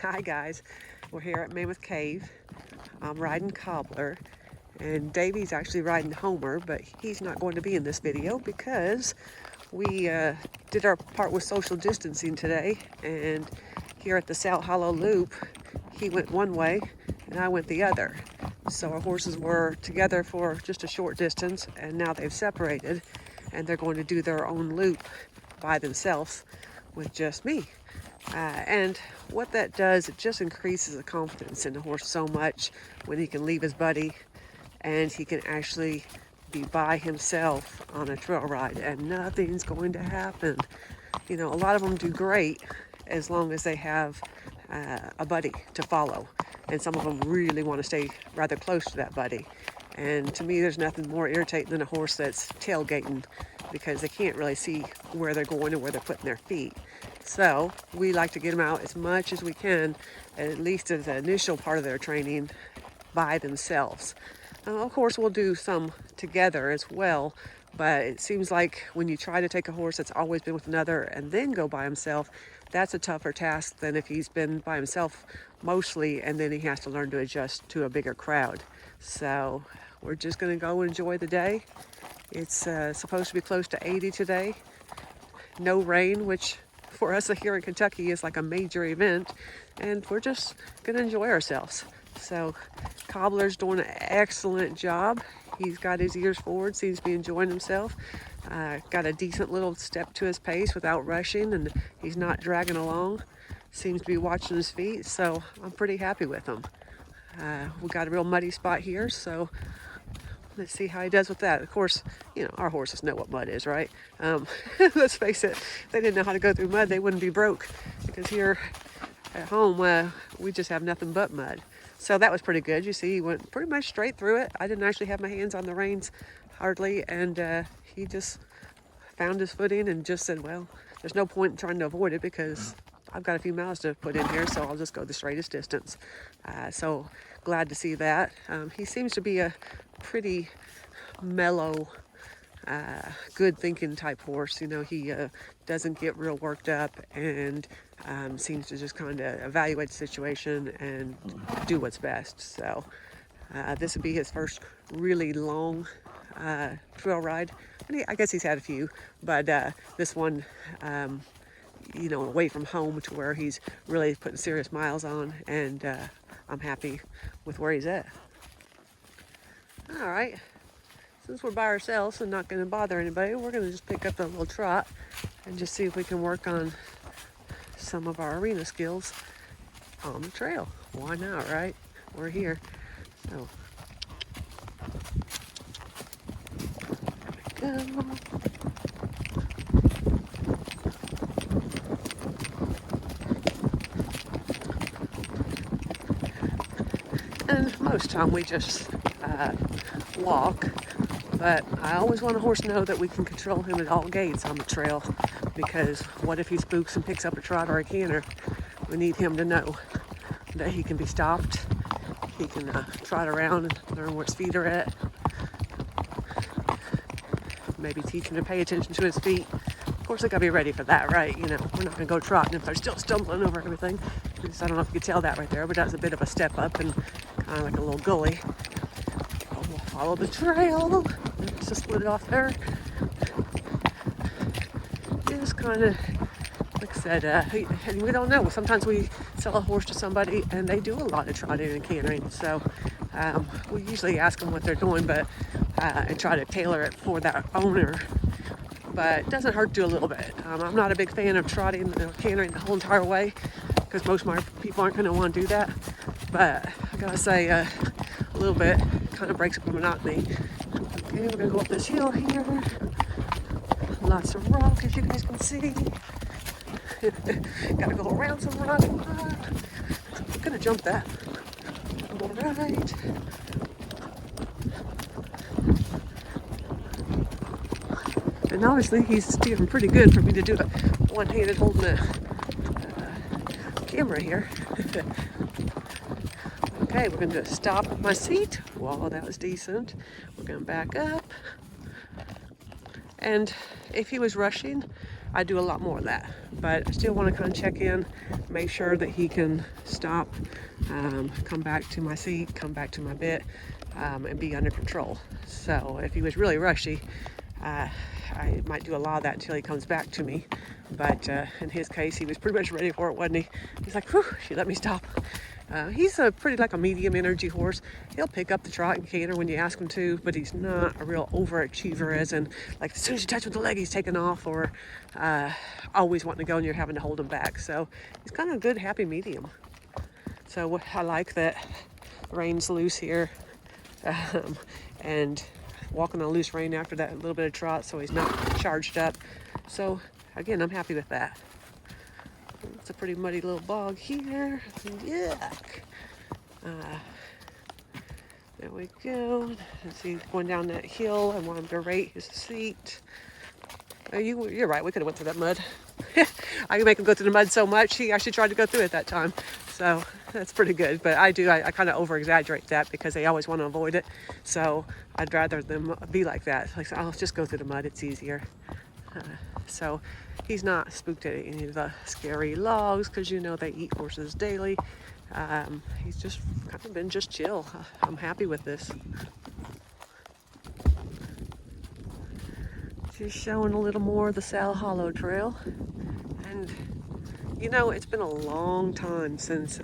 Hi guys, we're here at Mammoth Cave. I'm riding Cobbler, and Davey's actually riding Homer, but he's not going to be in this video because we did our part with social distancing today, and here at the South Hollow Loop, he went one way and I went the other. So our horses were together for just a short distance, and now they've separated, and they're going to do their own loop by themselves with just me. And what that does, it just increases the confidence in the horse so much when he can leave his buddy and he can actually be by himself on a trail ride and nothing's going to happen. You know, a lot of them do great as long as they have a buddy to follow. And some of them really want to stay rather close to that buddy. And to me, there's nothing more irritating than a horse that's tailgating because they can't really see where they're going and where they're putting their feet. So we like to get them out as much as we can, at least as the initial part of their training, by themselves. Of course, we'll do some together as well, but it seems like when you try to take a horse that's always been with another and then go by himself, that's a tougher task than if he's been by himself mostly and then he has to learn to adjust to a bigger crowd. So we're just going to go enjoy the day. It's supposed to be close to 80 today. No rain, which for us here in Kentucky is like a major event, and we're just going to enjoy ourselves. So Cobbler's doing an excellent job. He's got his ears forward, seems to be enjoying himself. Got a decent little step to his pace without rushing, and he's not dragging along. Seems to be watching his feet, so I'm pretty happy with him. We got a real muddy spot here, so let's see how he does with that. Of course, you know, our horses know what mud is, right? Let's face it, if they didn't know how to go through mud, they wouldn't be broke, because here at home, we just have nothing but mud. So that was pretty good. You see, he went pretty much straight through it. I didn't actually have my hands on the reins hardly, and he just found his footing and just said, well, there's no point in trying to avoid it because I've got a few miles to put in here, so I'll just go the straightest distance. So glad to see that. He seems to be a pretty mellow, good thinking type horse. You know, he doesn't get real worked up and seems to just kind of evaluate the situation and do what's best. So this would be his first really long trail ride. And I guess he's had a few, but this one, you know, away from home to where he's really putting serious miles on, and I'm happy with where he's at. All right, since we're by ourselves and not going to bother anybody, we're going to just pick up a little trot and just see if we can work on some of our arena skills on the trail. Why not, right? We're here. So, there we go. And most time we just walk, but I always want a horse to know that we can control him at all gates on the trail, because what if he spooks and picks up a trot or a canter? We need him to know that he can be stopped. He can trot around and learn where his feet are at. Maybe teach him to pay attention to his feet. Of course, I gotta be ready for that, right? You know, we're not gonna go trotting if they're still stumbling over everything. Because I don't know if you could tell that right there, but that's a bit of a step up and kind of like a little gully. Oh, we'll follow the trail. Just split it off there. Just kind of, like I said, and we don't know. Sometimes we sell a horse to somebody and they do a lot of trotting and cantering. So we usually ask them what they're doing, but and try to tailor it for that owner. But it doesn't hurt to do a little bit. I'm not a big fan of trotting or cantering the whole entire way, because most of my people aren't going to want to do that. But I gotta say, a little bit kind of breaks up the monotony. Okay, we're gonna go up this hill here. Lots of rock, as you guys can see. Gotta go around some rock. I'm gonna jump that. All right. And obviously he's steering pretty good for me to do it one-handed holding the camera here. Okay, we're going to stop my seat. Wow, that was decent. We're going to back up. And if he was rushing, I do a lot more of that. But I still want to kind of check in, make sure that he can stop, come back to my seat, come back to my bit, and be under control. So if he was really rushy, I might do a lot of that until he comes back to me. But in his case, he was pretty much ready for it, wasn't he? He's like, whew, she let me stop. He's a pretty like a medium energy horse. He'll pick up the trot and canter when you ask him to, but he's not a real overachiever, as in like as soon as you touch with the leg, he's taking off, or always wanting to go and you're having to hold him back. So he's kind of a good, happy medium. So I like that reign's loose here, and walking on loose rein after that little bit of trot, so he's not charged up. So again, I'm happy with that. It's a pretty muddy little bog here. Yuck. There we go. Let's see, going down that hill. I want him to rate his seat. You're right, we could have went through that mud. I can make him go through the mud so much, he actually tried to go through it that time. So that's pretty good. But I kind of over-exaggerate that because they always want to avoid it. So I'd rather them be like that. Like, I'll just go through the mud, it's easier. So he's not spooked at any of the scary logs, because you know they eat horses daily. He's just kind of been just chill. I'm happy with this. Just showing a little more of the Sal Hollow Trail. And you know, it's been a long time since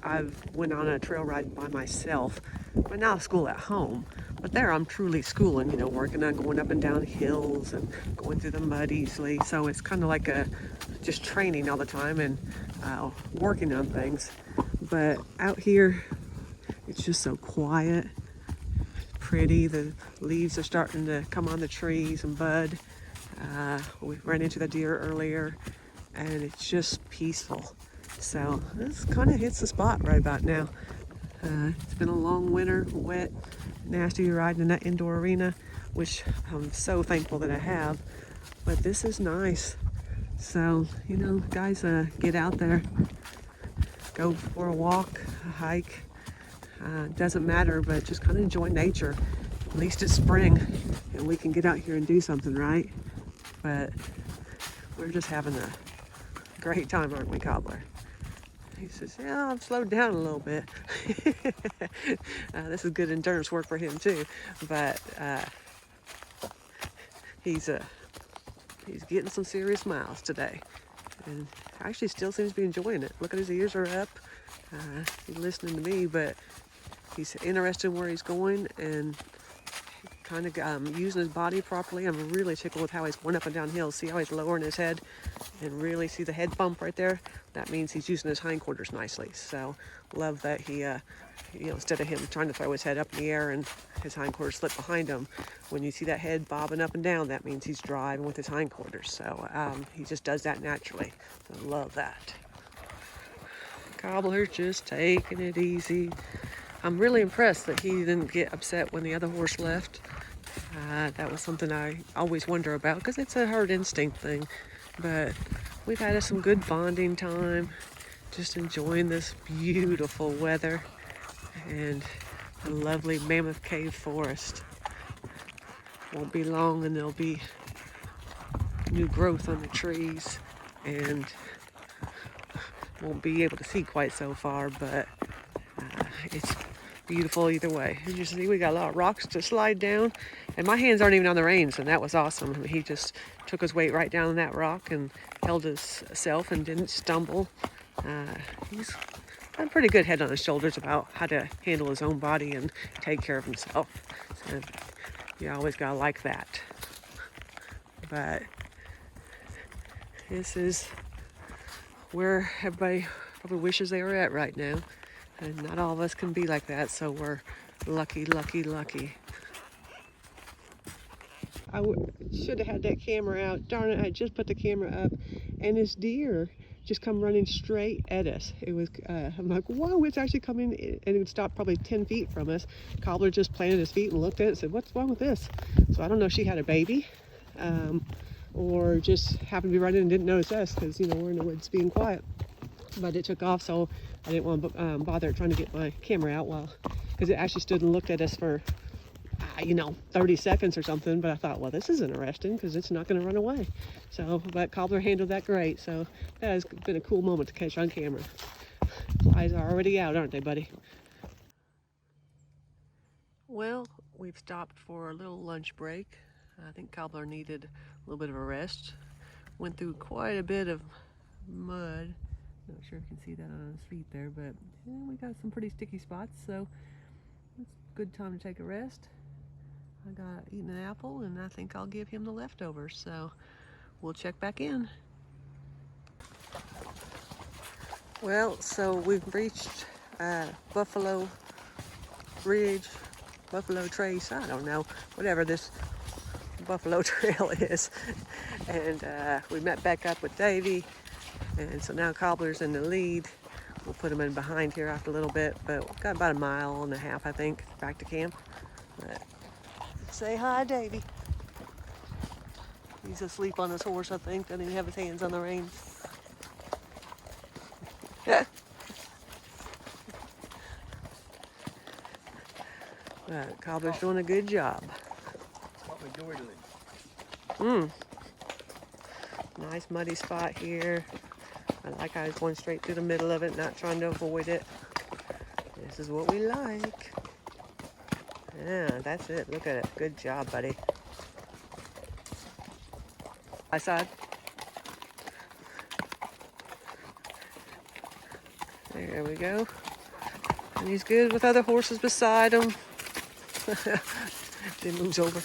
I've went on a trail ride by myself. But now school at home. But there I'm truly schooling, you know, working on going up and down hills and going through the mud easily. So it's kind of like just training all the time and working on things. But out here, it's just so quiet, pretty. The leaves are starting to come on the trees and bud. We ran into the deer earlier, and it's just peaceful. So this kind of hits the spot right about now. It's been a long winter, wet, nasty riding in that indoor arena, which I'm so thankful that I have. But this is nice. So, you know, guys, get out there, go for a walk, a hike. Doesn't matter, but just kind of enjoy nature. At least it's spring and we can get out here and do something, right? But we're just having a great time, aren't we, Cobbler? He says, yeah, I've slowed down a little bit. This is good endurance work for him too. But he's getting some serious miles today. And actually still seems to be enjoying it. Look at his ears are up. He's listening to me, but he's interested in where he's going and kind of using his body properly. I'm really tickled with how he's going up and down hills. See how he's lowering his head and really see the head bump right there? That means he's using his hindquarters nicely. So love that he, you know, instead of him trying to throw his head up in the air and his hindquarters slip behind him, when you see that head bobbing up and down, that means he's driving with his hindquarters. So he just does that naturally. So love that. Cobbler just taking it easy. I'm really impressed that he didn't get upset when the other horse left. That was something I always wonder about, because it's a herd instinct thing. But we've had some good bonding time, just enjoying this beautiful weather and the lovely Mammoth Cave forest. Won't be long and there'll be new growth on the trees, and won't be able to see quite so far, but it's beautiful either way. You just see we got a lot of rocks to slide down, and my hands aren't even on the reins, and that was awesome. I mean, he just took his weight right down that rock and held himself and didn't stumble. He's got a pretty good head on his shoulders about how to handle his own body and take care of himself. So you always gotta like that. But this is where everybody probably wishes they were at right now. And not all of us can be like that, so we're lucky, lucky, lucky. I should have had that camera out. Darn it, I just put the camera up, and this deer just come running straight at us. It was, I'm like, whoa, it's actually coming, and it stopped probably 10 feet from us. Cobbler just planted his feet and looked at it and said, what's wrong with this? So I don't know if she had a baby, or just happened to be running and didn't notice us, because, you know, we're in the woods being quiet. But it took off, so I didn't want to bother trying to get my camera out because it actually stood and looked at us for you know, 30 seconds or something, but I thought, well, this isn't arresting because it's not going to run away. So, but Cobbler handled that great. So that has been a cool moment to catch on camera. Flies are already out, aren't they, buddy? Well, we've stopped for a little lunch break. I think Cobbler needed a little bit of a rest. Went through quite a bit of mud. Not sure if you can see that on his feet there, but we got some pretty sticky spots, so it's a good time to take a rest. I got eaten an apple, and I think I'll give him the leftovers, so we'll check back in. Well, so we've reached Buffalo Ridge, Buffalo Trace, I don't know, whatever this Buffalo Trail is. And we met back up with Davy, and so now Cobbler's in the lead. We'll put him in behind here after a little bit, but we've got about a mile and a half, I think, back to camp. But say hi, Davy. He's asleep on his horse, I think. Doesn't even have his hands on the reins. But Cobbler's doing a good job. Nice muddy spot here. I like I was going straight through the middle of it, not trying to avoid it. This is what we like. Yeah, that's it. Look at it. Good job, buddy. My side. There we go. And he's good with other horses beside him. Then moves over.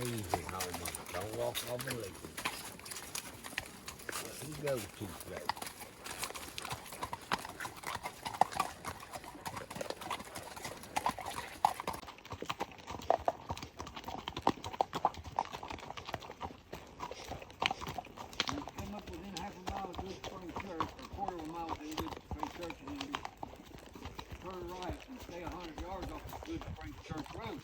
Easy, don't walk off the leg. You go too slow. Come up within half a mile of Good Spring Church, a quarter of a mile within Good Spring Church, and then you turn right and stay 100 yards off of Good Spring Church Road.